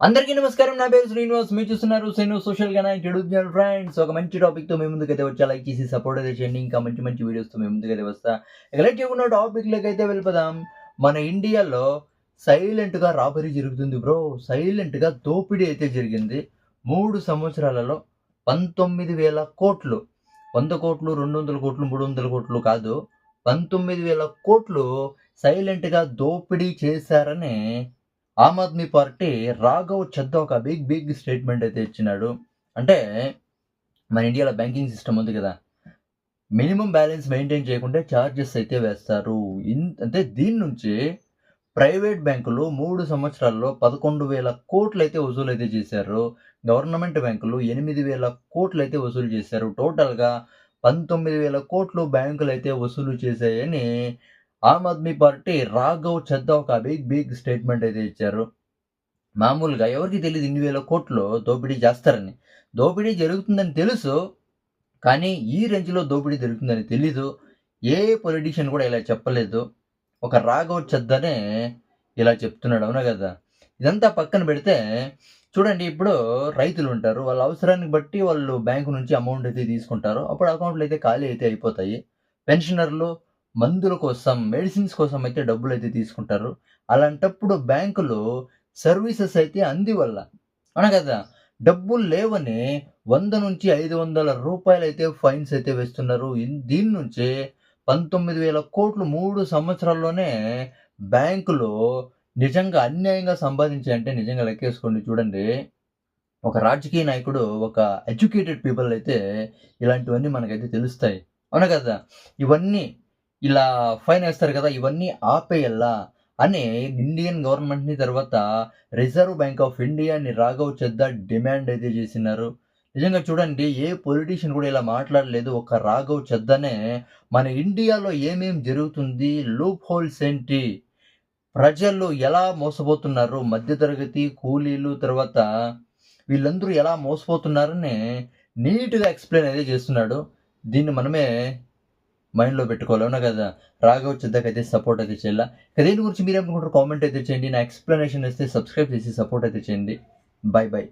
అందరికీ నమస్కారం. నా పేరు శ్రీనివాస్. మీరు చూస్తున్నారు Srinivas social connect YouTube channel. Friends, ఒక మంచి టాపిక్తో మీ ముందుకైతే వచ్చా. లైక్ చేసి సపోర్ట్ అయితే చేయండి. ఇంకా మంచి మంచి వీడియోస్తో మీ ముందుకైతే వస్తా. ఇక లైక్ చేయకుండా టాపిక్లోకి అయితే వెళ్ళిపోదాం. మన ఇండియాలో సైలెంట్గా రాబరీ జరుగుతుంది బ్రో. సైలెంట్గా దోపిడీ అయితే జరిగింది. 3 సంవత్సరాలలో 19,000 కోట్లు. 100 కోట్లు, 200 కోట్లు, 300 కోట్లు కాదు, 19,000 కోట్లు సైలెంట్గా దోపిడీ చేశారని ఆమ్ ఆద్మీ పార్టీ రాఘవ్ చద్దా ఒక బిగ్ స్టేట్మెంట్ అయితే ఇచ్చినాడు. అంటే మన ఇండియాలో బ్యాంకింగ్ సిస్టమ్ ఉంది కదా, మినిమం బ్యాలెన్స్ మెయింటైన్ చేయకుంటే ఛార్జెస్ అయితే వేస్తారు. అంటే దీని నుంచి ప్రైవేట్ బ్యాంకులు 3 సంవత్సరాల్లో 11,000 కోట్లు అయితే వసూలు అయితే చేశారు. గవర్నమెంట్ బ్యాంకులు 8,000 కోట్లు అయితే వసూలు చేశారు. టోటల్గా 19,000 కోట్లు బ్యాంకులు అయితే వసూలు చేశాయని ఆమ్ ఆద్మీ పార్టీ రాఘవ్ చద్దా ఒక బిగ్ స్టేట్మెంట్ అయితే ఇచ్చారు. మామూలుగా ఎవరికి తెలీదు ఇన్ని వేల కోట్లు దోపిడీ చేస్తారని. దోపిడీ జరుగుతుందని తెలుసు, కానీ ఈ రేంజ్‌లో దోపిడీ జరుగుతుందని తెలీదు. ఏ పొలిటీషియన్ కూడా ఇలా చెప్పలేదు. ఒక రాఘవ్ చద్దానే ఇలా చెప్తున్నాడు. అవునా కదా! ఇదంతా పక్కన పెడితే చూడండి, ఇప్పుడు రైతులుంటారు. వాళ్ళ అవసరాన్ని బట్టి వాళ్ళు బ్యాంకు నుంచి అమౌంట్ అయితే తీసుకుంటారు. అప్పుడు అకౌంట్‌లు అయితే ఖాళీ అయితే అయిపోతాయి. పెన్షనర్లు మందుల కోసం, మెడిసిన్స్ కోసం అయితే డబ్బులైతే తీసుకుంటారు. అలాంటప్పుడు బ్యాంకులు సర్వీసెస్ అయితే అందివల్ల. అవునా కదా! డబ్బులు లేవని 100-500 రూపాయలైతే ఫైన్స్ అయితే వేస్తున్నారు. దీని నుంచి 19,000 కోట్లు 3 సంవత్సరాల్లోనే బ్యాంకులు నిజంగా అన్యాయంగా సంపాదించాయంటే నిజంగా లెక్కేసుకోండి చూడండి. ఒక రాజకీయ నాయకుడు, ఒక ఎడ్యుకేటెడ్ పీపుల్ అయితే ఇలాంటివన్నీ మనకైతే తెలుస్తాయి. అవునా కదా! ఇవన్నీ ఇలా ఫైన్ ఏస్తారు కదా! ఇవన్నీ ఆపేయల్లా అని ఇండియన్ గవర్నమెంట్‌ని, తర్వాత రిజర్వ్ బ్యాంక్ ఆఫ్ ఇండియాని రాఘవ్ చద్దా డిమాండ్ అయితే చేసినారు. నిజంగా చూడండి, ఏ పొలిటీషియన్ కూడా ఇలా మాట్లాడలేదు. ఒక రాఘవ్ చద్దానే మన ఇండియాలో ఏమేం జరుగుతుంది, లూప్ హోల్స్ ఏంటి, ప్రజలు ఎలా మోసపోతున్నారు, మధ్యతరగతి, కూలీలు, తర్వాత వీళ్ళందరూ ఎలా మోసపోతున్నారని నీట్‌గా ఎక్స్‌ప్లెయిన్ అయితే చేస్తున్నాడు. దీన్ని మనమే మైండ్‌లో పెట్టుకోవాలి. అవునా కదా! రాఘవ్ చద్దాకైతే సపోర్ట్ అయితే చేయాల. ఇక దీని గురించి మీరేమనుకుంటారో కామెంట్ అయితే చేయండి. నా ఎక్స్‌ప్లనేషన్ ఇస్తే సబ్స్క్రైబ్ చేసి సపోర్ట్ అయితే చేయండి. బై.